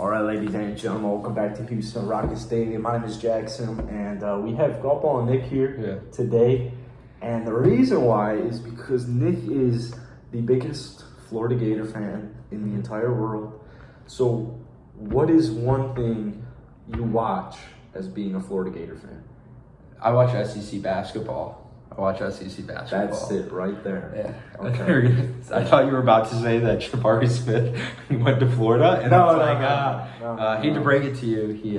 All right, ladies and gentlemen, welcome back to Houston Rockets Stadium. My name is Jackson, and we have Golf Ball and Nick here today. And the reason why is because Nick is the biggest Florida Gator fan in the entire world. So what is one thing you watch as being a Florida Gator fan? I watch SEC basketball. That's it right there. Yeah. Okay. I thought you were about to say that Jabari Smith went to Florida, and I hate to break it to you, he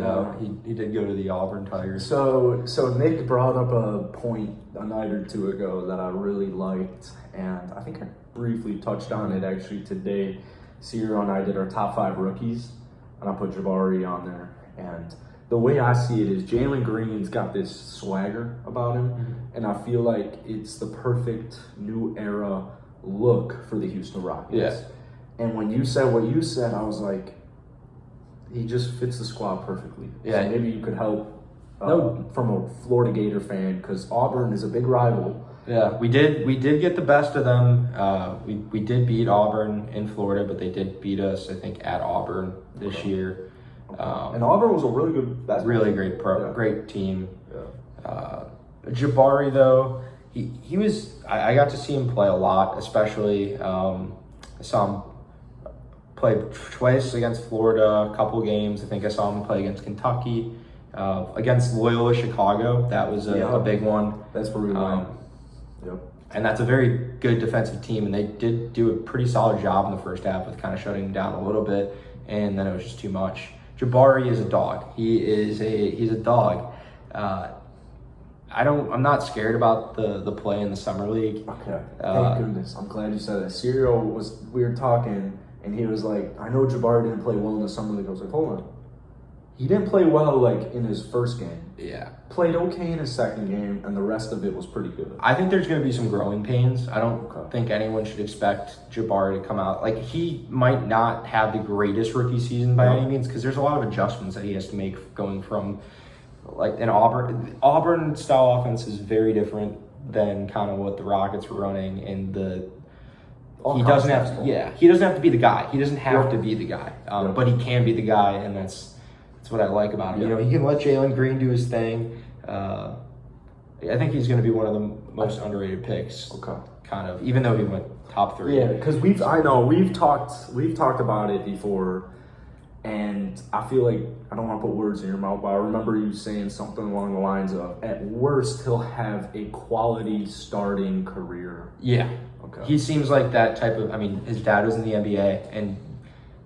did go to the Auburn Tigers. So Nick brought up a point a night or two ago that I really liked, and I think I briefly touched on it actually today. Sierra and I did our top 5 rookies, and I put Jabari on there. And the way I see it is Jalen Green's got this swagger about him, and I feel like it's the perfect new era look for the Houston Rockets. Yeah. And when you said what you said, I was like, he just fits the squad perfectly. Yeah. So maybe you could help from a Florida Gator fan, because Auburn is a big rival. Yeah, we did get the best of them. We did beat Auburn in Florida, but they did beat us, I think, at Auburn this year. And Auburn was a really good basketball really great great team. Yeah. Jabari, though, he was. I got to see him play a lot, especially I saw him play twice against Florida, a couple games. I think I saw him play against Kentucky, against Loyola Chicago. That was a big one. That's where we went. Yep. And that's a very good defensive team, and they did do a pretty solid job in the first half with kind of shutting him down a little bit, and then it was just too much. Jabari is a dog. He's a dog. I'm not scared about the play in the summer league. Okay. Thank goodness. I'm glad you said that. We were talking, and he was like, I know Jabari didn't play well in the summer league. I was like, hold on. He didn't play well like in his first game. Yeah. Played okay in his second game, and the rest of it was pretty good. I think there's going to be some growing pains. I don't think anyone should expect Jabari to come out. Like, he might not have the greatest rookie season by any means, because there's a lot of adjustments that he has to make going from, like, an Auburn style offense is very different than kind of what the Rockets were running, and he doesn't have to be the guy. He doesn't have to be the guy, but he can be the guy, and that's what I like about him. You know, he can let Jalen Green do his thing. I think he's going to be one of the most underrated picks. Okay. Kind of, even though he went top 3. Yeah, because we've talked about it before, and I feel like I don't want to put words in your mouth, but I remember you saying something along the lines of, at worst, he'll have a quality starting career. Yeah. Okay. He seems like that type of. I mean, his dad was in the NBA, and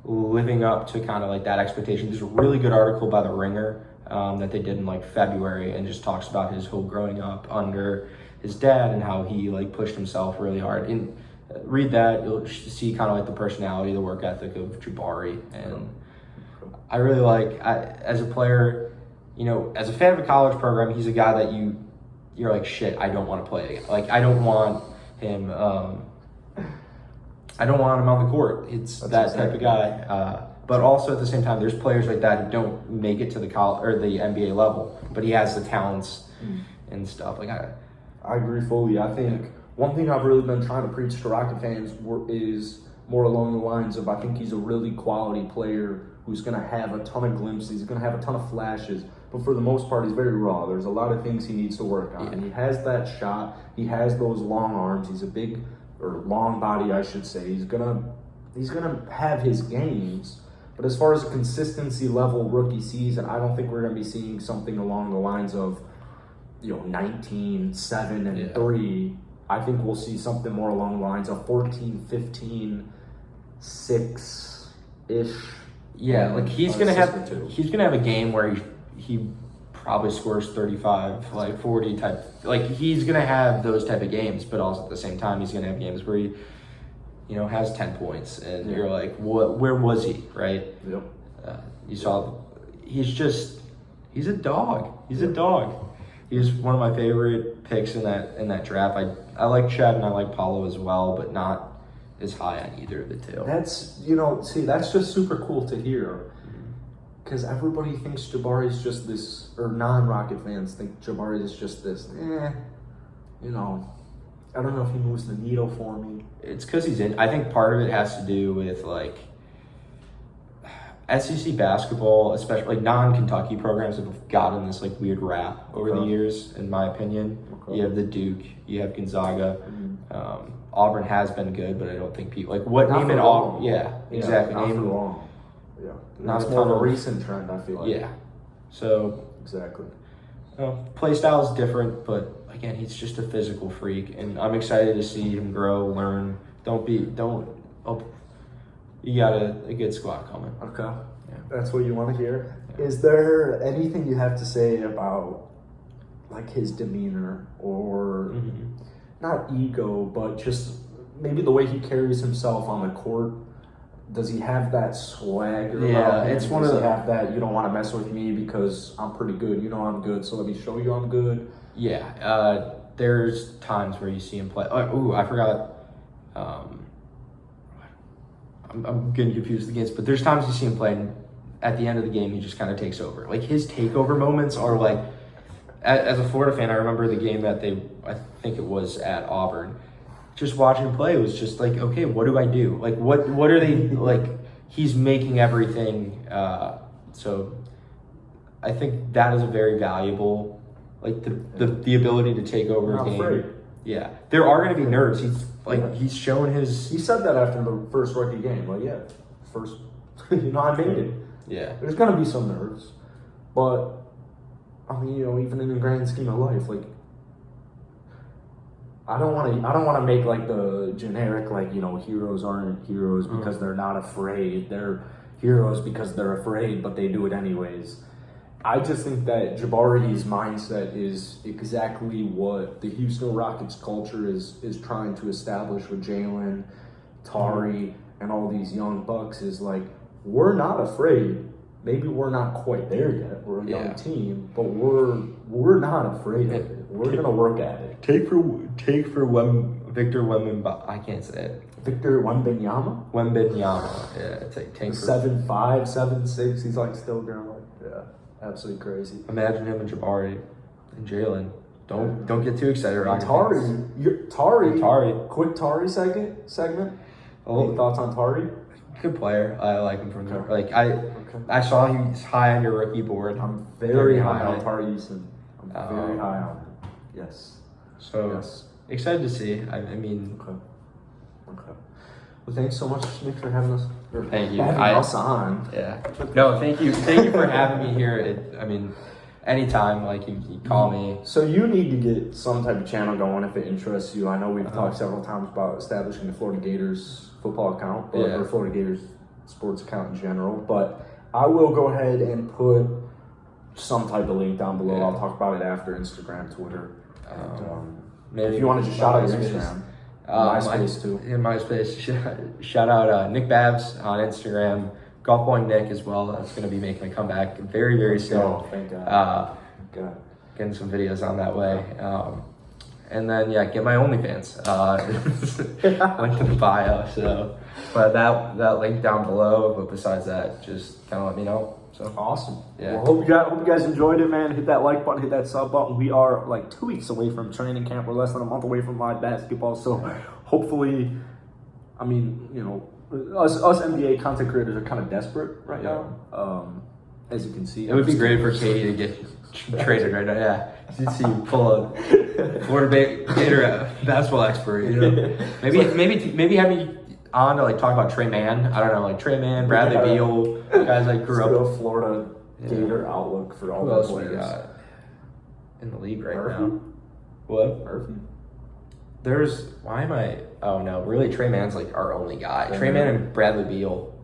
living up to kind of like that expectation. There's a really good article by The Ringer that they did in like February, and just talks about his whole growing up under his dad and how he like pushed himself really hard. And read that, you'll see kind of like the personality, the work ethic of Jabari. And I really like, as a player, you know, as a fan of a college program, he's a guy that you're like, shit, I don't want to play again. Like, I don't want him on the court. It's that type of guy. But also at the same time, there's players like that who don't make it to the college or the NBA level, but he has the talents and stuff. Like I agree fully. I think one thing I've really been trying to preach to Rocket fans is more along the lines of, I think he's a really quality player who's going to have a ton of glimpses. He's going to have a ton of flashes, but for the most part, he's very raw. There's a lot of things he needs to work on. Yeah. He has that shot. He has those long arms. He's a big, or long body, I should say. He's gonna have his games, but as far as a consistency level rookie season, I don't think we're gonna be seeing something along the lines of, 19, 7, and 3. I think we'll see something more along the lines of 14, 15, 6-ish. Yeah, like he's gonna have a game where he probably scores 35, like 40 type. Like, he's going to have those type of games, but also at the same time, he's going to have games where he, has 10 points, and you're like, what? Where was he, right? Yep. You saw, he's a dog. He's a dog. He's one of my favorite picks in that draft. I like Chet and I like Paulo as well, but not as high on either of the two. That's, that's just super cool to hear. Because everybody thinks Jabari's just this, or non-Rocket fans think Jabari is just this, I don't know if he moves the needle for me. It's because he's in. I think part of it has to do with, like, SEC basketball, especially like non-Kentucky programs, have gotten this like weird rap over the years, in my opinion. You have the Duke, you have Gonzaga. Auburn has been good, but I don't think people like what name it all. Yeah, exactly. Not name for long. Yeah, not it's a more ton of a of recent trend. I feel like. Yeah, so exactly. Play style is different, but again, he's just a physical freak, and I'm excited to see him grow, learn. You got a good squad coming. Okay. Yeah. That's what you want to hear. Yeah. Is there anything you have to say about like his demeanor or not ego, but just maybe the way he carries himself on the court? Does he have that swagger? Yeah, it's one of the. Have that you don't want to mess with me because I'm pretty good. You know I'm good, so let me show you I'm good. Yeah, there's times where you see him play. Oh, I forgot. I'm getting confused with the games, but there's times you see him play, and at the end of the game, he just kind of takes over. Like his takeover moments are like, as a Florida fan, I remember the game that I think it was at Auburn. Just watching him play was just like, okay, what do I do? Like, what are they like? He's making everything. So I think that is a very valuable, like the ability to take over a game. Afraid. Yeah, there are going to be nerves. He's shown his. He said that after the first rookie game. Like, yeah, first, I made it. Yeah, there's going to be some nerves, but I mean, even in the grand scheme of life, like. I don't want to make like the generic like heroes aren't heroes because they're not afraid. They're heroes because they're afraid, but they do it anyways. I just think that Jabari's mindset is exactly what the Houston Rockets culture is trying to establish with Jalen, Tari, and all these young bucks. Is like we're not afraid. Maybe we're not quite there yet. We're a young team, but we're not afraid of it. We're gonna work at it. Take for Victor Wembanyama. I can't say it. Victor Wembanyama. Wembanyama. Yeah, take for 7'5", 7'6". He's like still growing. Yeah, absolutely crazy. Imagine him and Jabari and Jalen. Don't get too excited. Tari. Quick Tari segment. Any thoughts on Tari? Good player. I like him from there. Like I saw he's high on your rookie board. I'm very high on Tari Eason. I'm very high on him. Yes. So excited to see. I mean. Okay. Well, thanks so much, Nick, for having us. Thank you. Having us on. Yeah. No, thank you. Thank you for having me here. Anytime, like you call me. So you need to get some type of channel going if it interests you. I know we've talked several times about establishing the Florida Gators football account, or Florida Gators sports account in general. But I will go ahead and put some type of link down below. I'll talk about it after Instagram, Twitter. Maybe if you want to just shout out your Instagram. MySpace too. In MySpace. Shout out Nick Babs on Instagram. Golf Balling Nick as well. That's going to be making a comeback very, very soon. Thank God. Getting some videos on that way. And then, get my OnlyFans. Link to the bio. So, but that link down below. But besides that, just kind of let me know. So awesome. Yeah. Well, hope you guys enjoyed it, man. Hit that like button, hit that sub button. We are like 2 weeks away from training camp. We're less than a month away from live basketball. So hopefully, us NBA content creators are kind of desperate right now. As you can see, it would be great for Katie to get traded right now. Yeah, you see you pull a Florida Gator basketball expert. Maybe have me on to like talk about Trey Mann. I don't know, like Trey Mann, Bradley Beal, guys like grew up. A Florida Gator outlook for all Who the else players we got in the league right Murphy? now. What? Murphy. Oh no, really Trey Mann's like our only guy. Trey Mann and Bradley Beal.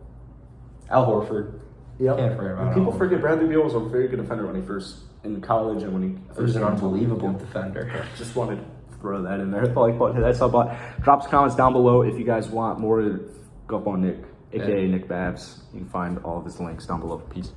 Al Horford. Yep. Can't forget about People forget Bradley Beal was a very good defender when he first in college and when he was an unbelievable defender. Just wanted to throw that in there. Hit the like button, hit that sub button. Drop some comments down below if you guys want more. Go up on Nick, aka Nick Babs. You can find all of his links down below. Peace.